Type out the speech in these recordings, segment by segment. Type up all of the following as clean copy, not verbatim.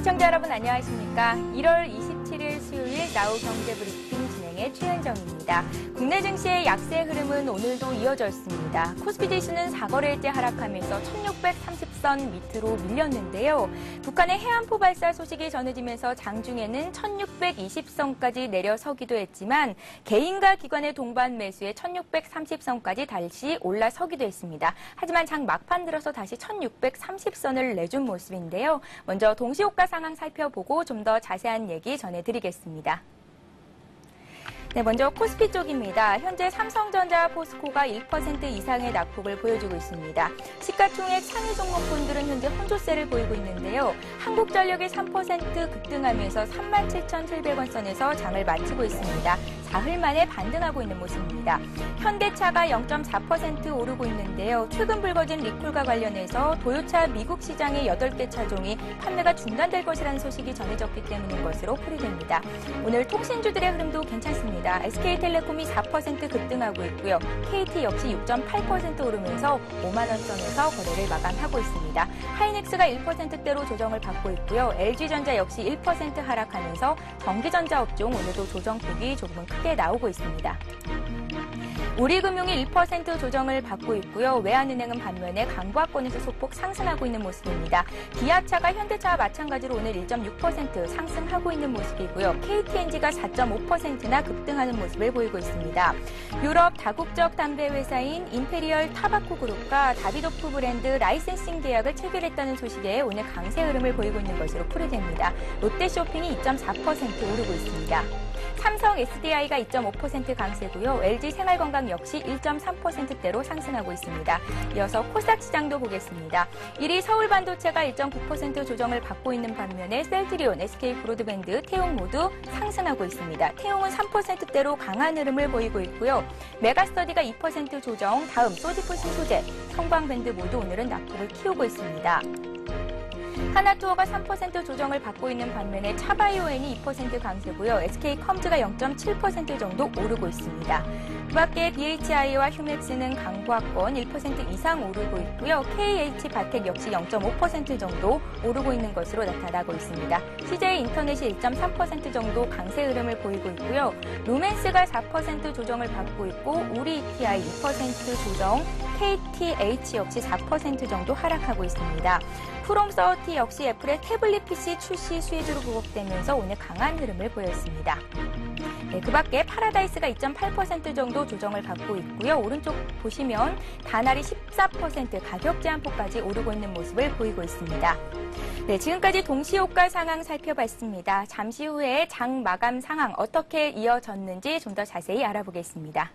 시청자 여러분 안녕하십니까? 1월 27일 수요일 나우 경제브리핑 진행의 최현정입니다. 국내 증시의 약세 흐름은 오늘도 이어졌습니다. 코스피 지수는 4거래일째 하락하면서 1630선 밑으로 밀렸는데요. 북한의 해안포 발사 소식이 전해지면서 장중에는 1620선까지 내려서기도 했지만 개인과 기관의 동반 매수에 1630선까지 다시 올라서기도 했습니다. 하지만 장 막판 들어서 다시 1630선을 내준 모습인데요. 먼저 동시호가 상황 살펴보고 좀 더 자세한 얘기 전해드리겠습니다. 네, 먼저 코스피 쪽입니다. 현재 삼성전자, 포스코가 1% 이상의 낙폭을 보여주고 있습니다. 시가총액 상위 종목군들은 현재 혼조세를 보이고 있는데요. 한국전력이 3% 급등하면서 37,700원 선에서 장을 마치고 있습니다. 사흘 만에 반등하고 있는 모습입니다. 현대차가 0.4% 오르고 있는데요. 최근 불거진 리콜과 관련해서 도요차 미국 시장의 8개 차종이 판매가 중단될 것이라는 소식이 전해졌기 때문인 것으로 풀이됩니다. 오늘 통신주들의 흐름도 괜찮습니다. SK텔레콤이 4% 급등하고 있고요. KT 역시 6.8% 오르면서 5만 원 선에서 거래를 마감하고 있습니다. 하이닉스가 1%대로 조정을 받고 있고요. LG전자 역시 1% 하락하면서 전기전자 업종 오늘도 조정폭이 조금은 크게 나오고 있습니다. 우리금융이 1% 조정을 받고 있고요. 외환은행은 반면에 강보합권에서 소폭 상승하고 있는 모습입니다. 기아차가 현대차와 마찬가지로 오늘 1.6% 상승하고 있는 모습이고요. KTNG가 4.5%나 급등하는 모습을 보이고 있습니다. 유럽 다국적 담배 회사인 임페리얼 타바코 그룹과 다비도프 브랜드 라이센싱 계약을 체결했다는 소식에 오늘 강세 흐름을 보이고 있는 것으로 풀이됩니다. 롯데쇼핑이 2.4% 오르고 있습니다. 삼성 SDI가 2.5% 강세고요. LG생활건강 역시 1.3%대로 상승하고 있습니다. 이어서 코스닥 시장도 보겠습니다. 1위 서울반도체가 1.9% 조정을 받고 있는 반면에 셀트리온, SK브로드밴드, 태용 모두 상승하고 있습니다. 태용은 3%대로 강한 흐름을 보이고 있고요. 메가스터디가 2% 조정, 다음 소지품 신소재, 성광밴드 모두 오늘은 낙폭을 키우고 있습니다. 하나투어가 3% 조정을 받고 있는 반면에 차바이오엔이 2% 강세고요. SK컴즈가 0.7% 정도 오르고 있습니다. 그 밖에 BHI와 휴맥스는 강보합권 1% 이상 오르고 있고요. KH바텍 역시 0.5% 정도 오르고 있는 것으로 나타나고 있습니다. CJ인터넷이 1.3% 정도 강세 흐름을 보이고 있고요. 루멘스가 4% 조정을 받고 있고 우리ETI 2% 조정, KTH 역시 4% 정도 하락하고 있습니다. 프롬서티 역시 애플의 태블릿 PC 출시 수혜주로 부각되면서 오늘 강한 흐름을 보였습니다. 네, 그 밖에 파라다이스가 2.8% 정도 조정을 받고 있고요. 오른쪽 보시면 다나리 14% 가격 제한폭까지 오르고 있는 모습을 보이고 있습니다. 네, 지금까지 동시효과 상황 살펴봤습니다. 잠시 후에 장 마감 상황 어떻게 이어졌는지 좀 더 자세히 알아보겠습니다.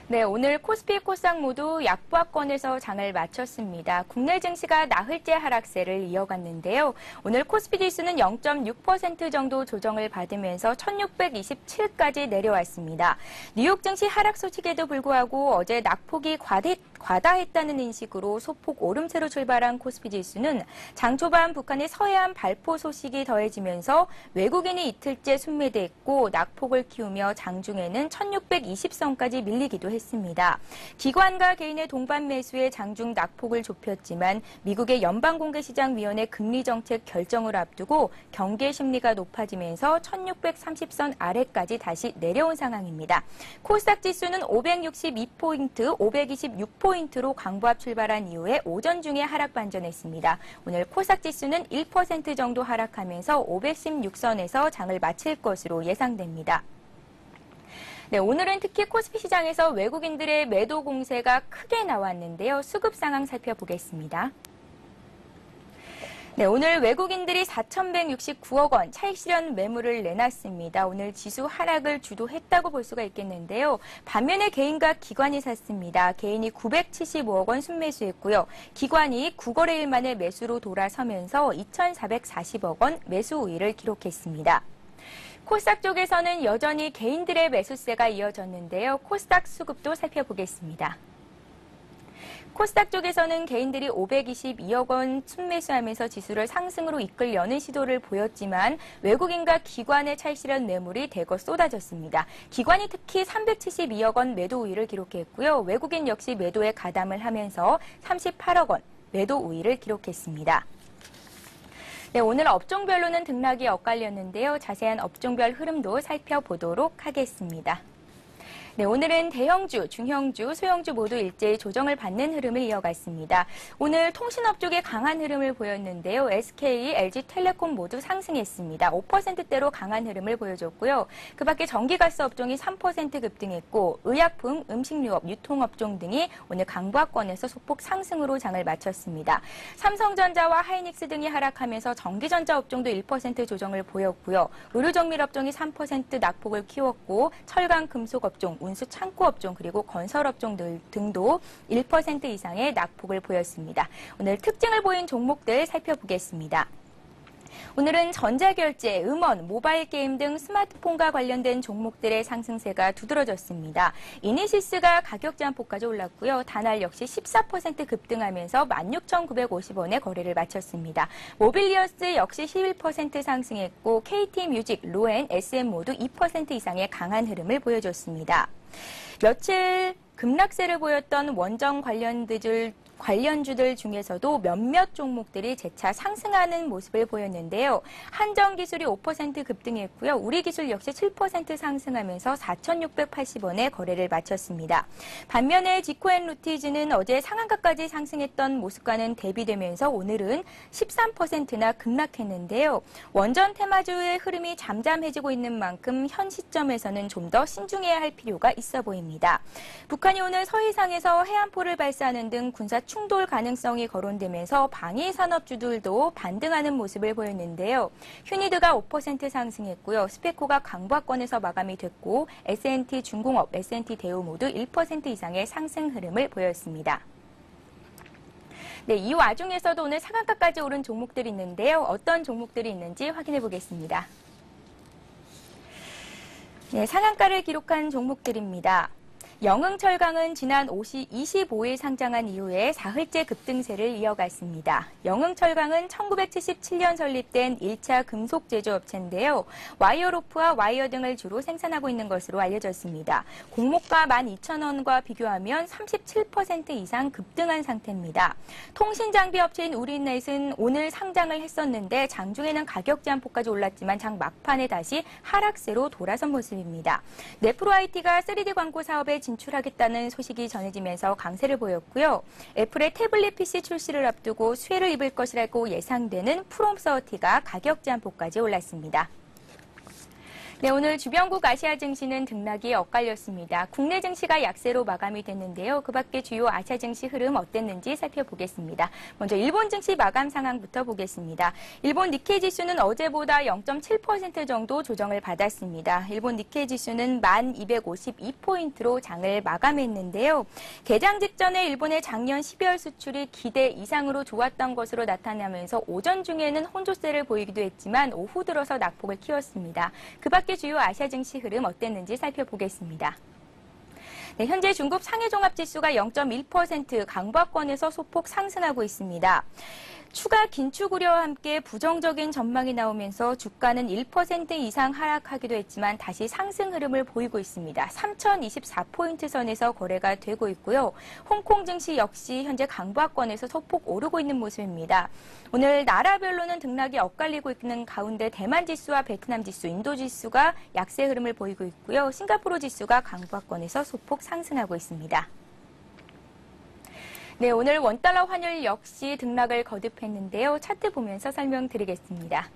네, 오늘 코스피, 코스닥 모두 약보합권에서 장을 마쳤습니다. 국내 증시가 나흘째 하락세를 이어갔는데요. 오늘 코스피 지수는 0.6% 정도 조정을 받으면서 1627까지 내려왔습니다. 뉴욕 증시 하락 소식에도 불구하고 어제 낙폭이 과다했다는 인식으로 소폭 오름세로 출발한 코스피 지수는 장 초반 북한의 서해안 발포 소식이 더해지면서 외국인이 이틀째 순매도했고 낙폭을 키우며 장중에는 1620선까지 밀리기도 했습니다. 기관과 개인의 동반 매수에 장중 낙폭을 좁혔지만 미국의 연방공개시장위원회 금리정책 결정을 앞두고 경계 심리가 높아지면서 1630선 아래까지 다시 내려온 상황입니다. 코스닥 지수는 562포인트, 526포인트로 강보합 출발한 이후에 오전 중에 하락 반전했습니다. 오늘 코스닥 지수는 1% 정도 하락하면서 516선에서 장을 마칠 것으로 예상됩니다. 네, 오늘은 특히 코스피 시장에서 외국인들의 매도 공세가 크게 나왔는데요. 수급 상황 살펴보겠습니다. 네, 오늘 외국인들이 4,169억 원 차익 실현 매물을 내놨습니다. 오늘 지수 하락을 주도했다고 볼 수가 있겠는데요. 반면에 개인과 기관이 샀습니다. 개인이 975억 원 순매수했고요. 기관이 9거래일 만에 매수로 돌아서면서 2,440억 원 매수 우위를 기록했습니다. 코스닥 쪽에서는 여전히 개인들의 매수세가 이어졌는데요. 코스닥 수급도 살펴보겠습니다. 코스닥 쪽에서는 개인들이 522억 원 순매수하면서 지수를 상승으로 이끌려는 시도를 보였지만 외국인과 기관의 차익실현 매물이 대거 쏟아졌습니다. 기관이 특히 372억 원 매도 우위를 기록했고요. 외국인 역시 매도에 가담을 하면서 38억 원 매도 우위를 기록했습니다. 네, 오늘 업종별로는 등락이 엇갈렸는데요. 자세한 업종별 흐름도 살펴보도록 하겠습니다. 네, 오늘은 대형주, 중형주, 소형주 모두 일제히 조정을 받는 흐름을 이어갔습니다. 오늘 통신업 쪽에 강한 흐름을 보였는데요. SK, LG텔레콤 모두 상승했습니다. 5%대로 강한 흐름을 보여줬고요. 그 밖에 전기가스 업종이 3% 급등했고 의약품, 음식료업, 유통업종 등이 오늘 강보합권에서 소폭 상승으로 장을 마쳤습니다. 삼성전자와 하이닉스 등이 하락하면서 전기전자 업종도 1% 조정을 보였고요. 의료정밀업종이 3% 낙폭을 키웠고 철강, 금속 업종, 운수 창고 업종 그리고 건설 업종 등도 1% 이상의 낙폭을 보였습니다. 오늘 특징을 보인 종목들 살펴보겠습니다. 오늘은 전자결제, 음원, 모바일 게임 등 스마트폰과 관련된 종목들의 상승세가 두드러졌습니다. 이니시스가 가격 제한폭까지 올랐고요. 다날 역시 14% 급등하면서 16,950원에 거래를 마쳤습니다. 모빌리어스 역시 11% 상승했고 KT뮤직, 로엔, SM 모두 2% 이상의 강한 흐름을 보여줬습니다. 며칠 급락세를 보였던 원전 관련주들 중에서도 몇몇 종목들이 재차 상승하는 모습을 보였는데요. 한정기술이 5% 급등했고요. 우리기술 역시 7% 상승하면서 4,680원에 거래를 마쳤습니다. 반면에 지코앤루티즈는 어제 상한가까지 상승했던 모습과는 대비되면서 오늘은 13%나 급락했는데요. 원전 테마주의 흐름이 잠잠해지고 있는 만큼 현 시점에서는 좀 더 신중해야 할 필요가 있어 보입니다. 북한이 오늘 서해상에서 해안포를 발사하는 등 군사 충돌 가능성이 거론되면서 방위 산업주들도 반등하는 모습을 보였는데요. 휴니드가 5% 상승했고요. 스페코가 강보합권에서 마감이 됐고 S&T 중공업, S&T 대우 모두 1% 이상의 상승 흐름을 보였습니다. 네, 이 와중에서도 오늘 상한가까지 오른 종목들이 있는데요. 어떤 종목들이 있는지 확인해 보겠습니다. 네, 상한가를 기록한 종목들입니다. 영흥철강은 지난 25일 상장한 이후에 사흘째 급등세를 이어갔습니다. 영흥철강은 1977년 설립된 1차 금속 제조업체인데요. 와이어 로프와 와이어 등을 주로 생산하고 있는 것으로 알려졌습니다. 공모가 12,000원과 비교하면 37% 이상 급등한 상태입니다. 통신장비 업체인 우리넷은 오늘 상장을 했었는데 장중에는 가격 제한폭까지 올랐지만 장 막판에 다시 하락세로 돌아선 모습입니다. 네프로IT가 3D 광고 사업에 진출하겠다는 소식이 전해지면서 강세를 보였고요. 애플의 태블릿 PC 출시를 앞두고 수혜를 입을 것이라고 예상되는 프롬서티가 가격 제한폭까지 올랐습니다. 네, 오늘 주변국 아시아 증시는 등락이 엇갈렸습니다. 국내 증시가 약세로 마감이 됐는데요. 그 밖에 주요 아시아 증시 흐름 어땠는지 살펴보겠습니다. 먼저 일본 증시 마감 상황부터 보겠습니다. 일본 니케이 지수는 어제보다 0.7% 정도 조정을 받았습니다. 일본 니케이 지수는 1,252포인트로 장을 마감했는데요. 개장 직전에 일본의 작년 12월 수출이 기대 이상으로 좋았던 것으로 나타나면서 오전 중에는 혼조세를 보이기도 했지만 오후 들어서 낙폭을 키웠습니다. 그 밖에 주요 아시아 증시 흐름 어땠는지 살펴보겠습니다. 네, 현재 중국 상해종합지수가 0.1% 강보합권에서 소폭 상승하고 있습니다. 추가 긴축 우려와 함께 부정적인 전망이 나오면서 주가는 1% 이상 하락하기도 했지만 다시 상승 흐름을 보이고 있습니다. 3,024포인트 선에서 거래가 되고 있고요. 홍콩 증시 역시 현재 강보합권에서 소폭 오르고 있는 모습입니다. 오늘 나라별로는 등락이 엇갈리고 있는 가운데 대만 지수와 베트남 지수, 인도 지수가 약세 흐름을 보이고 있고요. 싱가포르 지수가 강보합권에서 소폭 상승하고 있습니다. 네, 오늘 원달러 환율 역시 등락을 거듭했는데요. 차트 보면서 설명드리겠습니다.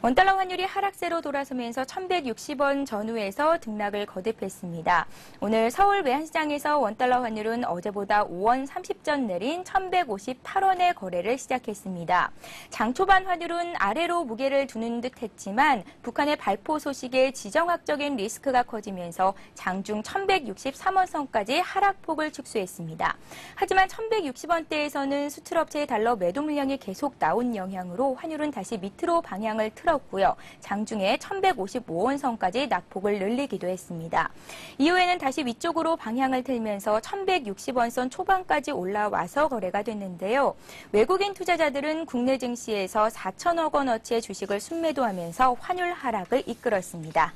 원달러 환율이 하락세로 돌아서면서 1,160원 전후에서 등락을 거듭했습니다. 오늘 서울 외환시장에서 원달러 환율은 어제보다 5원 30전 내린 1,158원의 거래를 시작했습니다. 장 초반 환율은 아래로 무게를 두는 듯 했지만 북한의 발포 소식에 지정학적인 리스크가 커지면서 장중 1,163원 선까지 하락폭을 축소했습니다. 하지만 1,160원대에서는 수출업체의 달러 매도 물량이 계속 나온 영향으로 환율은 다시 밑으로 방향을 틀어 터졌고요. 장중에 1,155원 선까지 낙폭을 늘리기도 했습니다. 이후에는 다시 위쪽으로 방향을 틀면서 1,160원 선 초반까지 올라와서 거래가 됐는데요. 외국인 투자자들은 국내 증시에서 4천억 원어치의 주식을 순매도하면서 환율 하락을 이끌었습니다.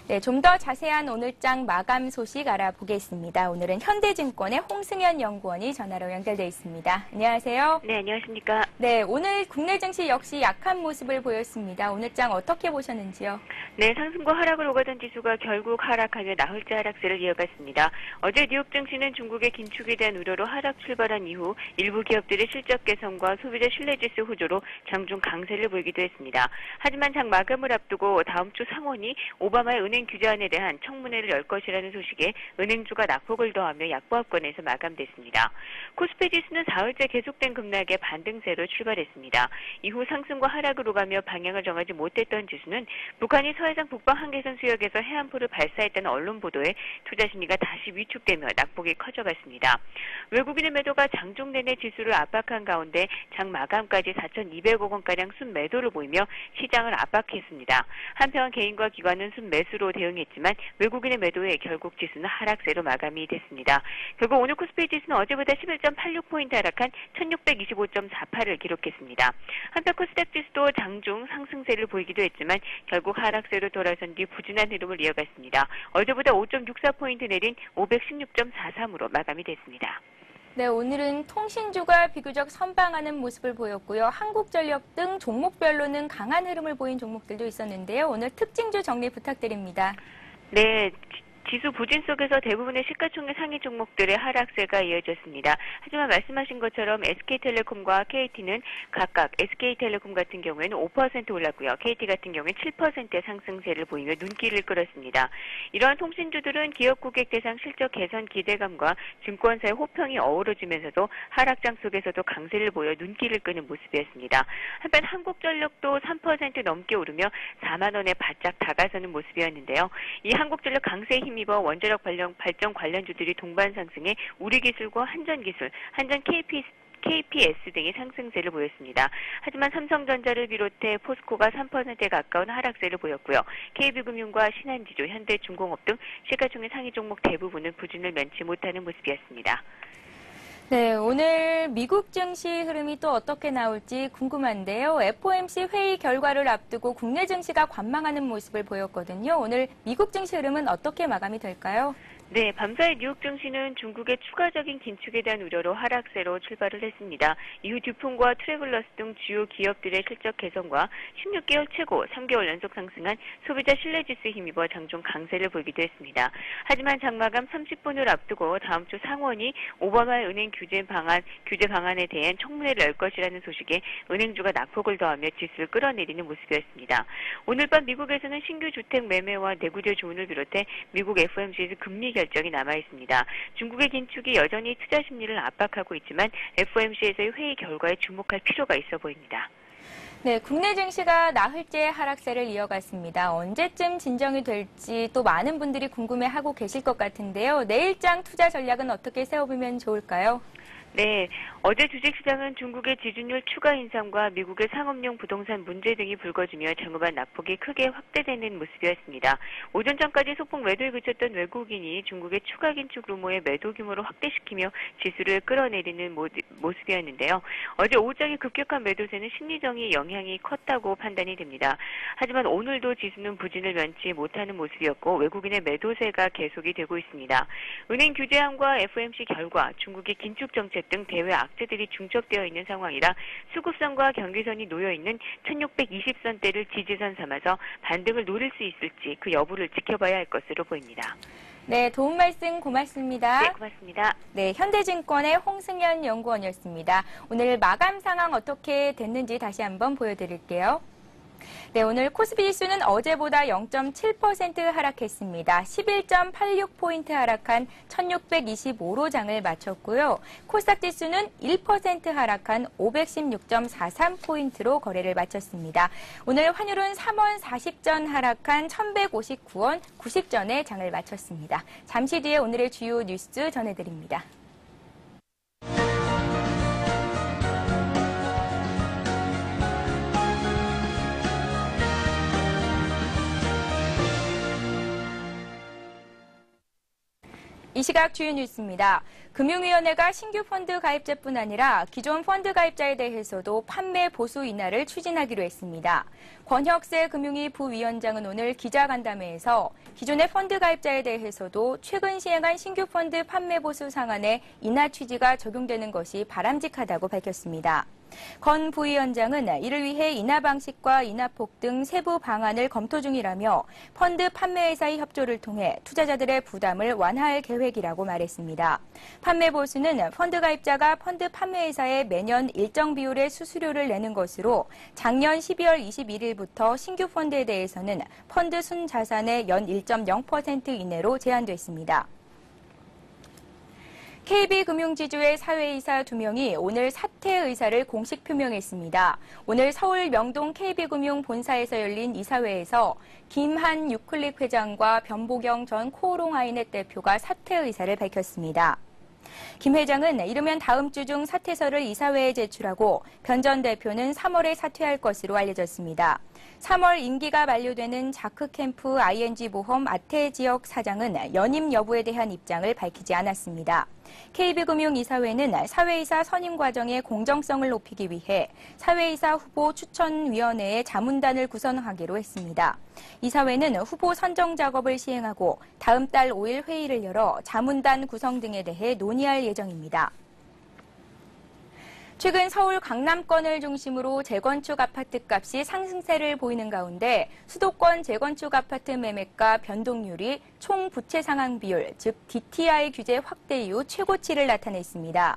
네, 좀 더 자세한 오늘장 마감 소식 알아보겠습니다. 오늘은 현대증권의 홍승현 연구원이 전화로 연결돼 있습니다. 안녕하세요. 네, 안녕하십니까. 네, 오늘 국내 증시 역시 약한 모습을 보였습니다. 오늘장 어떻게 보셨는지요? 네, 상승과 하락을 오가던 지수가 결국 하락하며 나흘째 하락세를 이어갔습니다. 어제 뉴욕 증시는 중국의 긴축에 대한 우려로 하락 출발한 이후 일부 기업들의 실적 개선과 소비자 신뢰지수 호조로 장중 강세를 보이기도 했습니다. 하지만 장 마감을 앞두고 다음 주 상원이 오바마의 은행 규제안에 대한 청문회를 열 것이라는 소식에 은행주가 낙폭을 더하며 약보합권에서 마감됐습니다. 코스피 지수는 사흘째 계속된 급락에 반등세로 출발했습니다. 이후 상승과 하락으로 가며 방향을 정하지 못했던 지수는 북한이 서해상 북방 한계선 수역에서 해안포를 발사했다는 언론 보도에 투자 심리가 다시 위축되며 낙폭이 커져갔습니다. 외국인의 매도가 장중 내내 지수를 압박한 가운데 장 마감까지 4,200억 원가량 순매도를 보이며 시장을 압박했습니다. 한편 개인과 기관은 순매수로 대응했지만 외국인의 매도에 결국 지수는 하락세로 마감이 됐습니다. 결국 오늘 코스피 지수는 어제보다 11.86포인트 하락한 1625.48을 기록했습니다. 한편 코스닥 지수도 장중 상승세를 보이기도 했지만 결국 하락세로 돌아선 뒤 부진한 흐름을 이어갔습니다. 어제보다 5.64포인트 내린 516.43으로 마감이 됐습니다. 네, 오늘은 통신주가 비교적 선방하는 모습을 보였고요. 한국전력 등 종목별로는 강한 흐름을 보인 종목들도 있었는데요. 오늘 특징주 정리 부탁드립니다. 네. 지수 부진 속에서 대부분의 시가총액 상위 종목들의 하락세가 이어졌습니다. 하지만 말씀하신 것처럼 SK텔레콤과 KT는 각각 SK텔레콤 같은 경우에는 5% 올랐고요. KT 같은 경우에는 7%의 상승세를 보이며 눈길을 끌었습니다. 이러한 통신주들은 기업 고객 대상 실적 개선 기대감과 증권사의 호평이 어우러지면서도 하락장 속에서도 강세를 보여 눈길을 끄는 모습이었습니다. 한편 한국전력도 3% 넘게 오르며 4만 원에 바짝 다가서는 모습이었는데요. 이 한국전력 강세에 힘입어 원자력 발전 관련주들이 동반 상승해 우리기술과 한전기술, 한전 KPS 등이 상승세를 보였습니다. 하지만 삼성전자를 비롯해 포스코가 3%에 가까운 하락세를 보였고요. KB금융과 신한지주, 현대중공업 등 시가총액 상위 종목 대부분은 부진을 면치 못하는 모습이었습니다. 네, 오늘 미국 증시 흐름이 또 어떻게 나올지 궁금한데요. FOMC 회의 결과를 앞두고 국내 증시가 관망하는 모습을 보였거든요. 오늘 미국 증시 흐름은 어떻게 마감이 될까요? 네, 밤사이 뉴욕 증시는 중국의 추가적인 긴축에 대한 우려로 하락세로 출발을 했습니다. 이후 듀폰과 트래블러스 등 주요 기업들의 실적 개선과 16개월 최고 3개월 연속 상승한 소비자 신뢰지수에 힘입어 장중 강세를 보이기도 했습니다. 하지만 장마감 30분을 앞두고 다음 주 상원이 오바마의 은행 규제 방안에 대한 청문회를 열 것이라는 소식에 은행주가 낙폭을 더하며 지수를 끌어내리는 모습이었습니다. 오늘 밤 미국에서는 신규 주택 매매와 내구재 조언을 비롯해 미국 FOMC에서 금리 결정이 남아있습니다. 중국의 긴축이 여전히 투자 심리를 압박하고 있지만 FOMC에서의 회의 결과에 주목할 필요가 있어 보입니다. 네, 국내 증시가 나흘째 하락세를 이어갔습니다. 언제쯤 진정이 될지 또 많은 분들이 궁금해하고 계실 것 같은데요. 내일장 투자 전략은 어떻게 세워보면 좋을까요? 네, 어제 주식시장은 중국의 지준율 추가 인상과 미국의 상업용 부동산 문제 등이 불거지며 장후반 낙폭이 크게 확대되는 모습이었습니다. 오전 전까지 소폭 매도에 그쳤던 외국인이 중국의 추가 긴축 루머의 매도 규모를 확대시키며 지수를 끌어내리는 모습이었는데요. 어제 오후장의 급격한 매도세는 심리적인 영향이 컸다고 판단이 됩니다. 하지만 오늘도 지수는 부진을 면치 못하는 모습이었고 외국인의 매도세가 계속이 되고 있습니다. 은행 규제안과 FOMC 결과, 중국의 긴축 정책 등 대외 악재들이 중첩되어 있는 상황이라 수급선과 경계선이 놓여있는 1620선대를 지지선 삼아서 반등을 노릴 수 있을지 그 여부를 지켜봐야 할 것으로 보입니다. 네, 도움 말씀 고맙습니다. 네, 고맙습니다. 네, 현대증권의 홍승현 연구원이었습니다. 오늘 마감 상황 어떻게 됐는지 다시 한번 보여드릴게요. 네, 오늘 코스피 지수는 어제보다 0.7% 하락했습니다. 11.86포인트 하락한 1625로 장을 마쳤고요. 코스닥 지수는 1% 하락한 516.43포인트로 거래를 마쳤습니다. 오늘 환율은 3원 40전 하락한 1159원 90전에 장을 마쳤습니다. 잠시 뒤에 오늘의 주요 뉴스 전해드립니다. 이 시각 주요 뉴스입니다. 금융위원회가 신규 펀드 가입자뿐 아니라 기존 펀드 가입자에 대해서도 판매 보수 인하를 추진하기로 했습니다. 권혁세 금융위 부위원장은 오늘 기자간담회에서 기존의 펀드 가입자에 대해서도 최근 시행한 신규 펀드 판매 보수 상한의 인하 취지가 적용되는 것이 바람직하다고 밝혔습니다. 권 부위원장은 이를 위해 인하 방식과 인하폭 등 세부 방안을 검토 중이라며 펀드 판매회사의 협조를 통해 투자자들의 부담을 완화할 계획이라고 말했습니다. 판매 보수는 펀드 가입자가 펀드 판매회사에 매년 일정 비율의 수수료를 내는 것으로 작년 12월 21일부터 신규 펀드에 대해서는 펀드 순자산의 연 1.0% 이내로 제한됐습니다. KB금융지주의 사회이사 2명이 오늘 사퇴 의사를 공식 표명했습니다. 오늘 서울 명동 KB금융 본사에서 열린 이사회에서 김한 유클릭 회장과 변보경 전 코오롱 아이넷 대표가 사퇴 의사를 밝혔습니다. 김 회장은 이르면 다음 주 중 사퇴서를 이사회에 제출하고 변 전 대표는 3월에 사퇴할 것으로 알려졌습니다. 3월 임기가 만료되는 자크캠프 ING보험 아태지역 사장은 연임 여부에 대한 입장을 밝히지 않았습니다. KB금융이사회는 사회이사 선임 과정의 공정성을 높이기 위해 사회이사 후보 추천위원회의 자문단을 구성하기로 했습니다. 이사회는 후보 선정 작업을 시행하고 다음 달 5일 회의를 열어 자문단 구성 등에 대해 논의할 예정입니다. 최근 서울 강남권을 중심으로 재건축 아파트 값이 상승세를 보이는 가운데 수도권 재건축 아파트 매매가 변동률이 총 부채 상환 비율, 즉 DTI 규제 확대 이후 최고치를 나타냈습니다.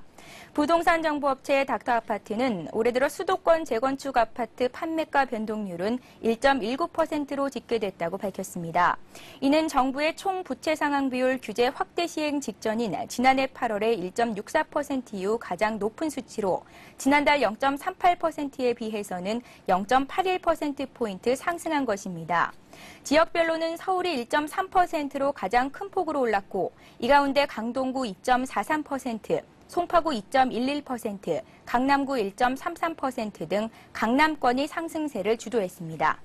부동산 정보업체 닥터아파트는 올해 들어 수도권 재건축 아파트 판매가 변동률은 1.19%로 집계됐다고 밝혔습니다. 이는 정부의 총 부채 상환 비율 규제 확대 시행 직전인 지난해 8월의 1.64% 이후 가장 높은 수치로 지난달 0.38%에 비해서는 0.81%포인트 상승한 것입니다. 지역별로는 서울이 1.3%로 가장 큰 폭으로 올랐고 이 가운데 강동구 2.43%, 송파구 2.11%, 강남구 1.33% 등 강남권이 상승세를 주도했습니다.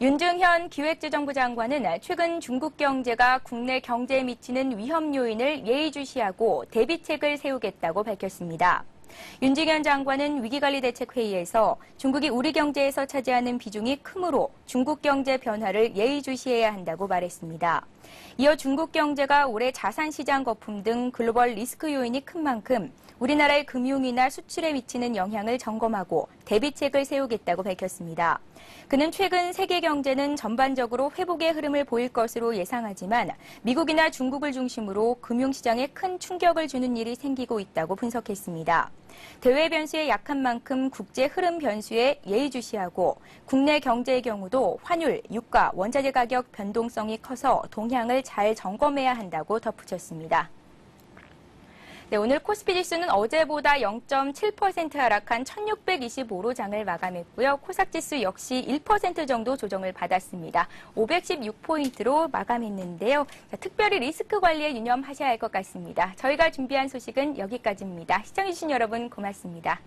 윤중현 기획재정부 장관은 최근 중국 경제가 국내 경제에 미치는 위험 요인을 예의주시하고 대비책을 세우겠다고 밝혔습니다. 윤중현 장관은 위기관리대책회의에서 중국이 우리 경제에서 차지하는 비중이 크므로 중국 경제 변화를 예의주시해야 한다고 말했습니다. 이어 중국 경제가 올해 자산시장 거품 등 글로벌 리스크 요인이 큰 만큼 우리나라의 금융이나 수출에 미치는 영향을 점검하고 대비책을 세우겠다고 밝혔습니다. 그는 최근 세계 경제는 전반적으로 회복의 흐름을 보일 것으로 예상하지만 미국이나 중국을 중심으로 금융시장에 큰 충격을 주는 일이 생기고 있다고 분석했습니다. 대외 변수에 약한 만큼 국제 흐름 변수에 예의주시하고 국내 경제의 경우도 환율, 유가, 원자재 가격 변동성이 커서 동향을 잘 점검해야 한다고 덧붙였습니다. 네, 오늘 코스피 지수는 어제보다 0.7% 하락한 1625로 장을 마감했고요. 코삭지수 역시 1% 정도 조정을 받았습니다. 516포인트로 마감했는데요. 자, 특별히 리스크 관리에 유념하셔야 할 것 같습니다. 저희가 준비한 소식은 여기까지입니다. 시청해주신 여러분 고맙습니다.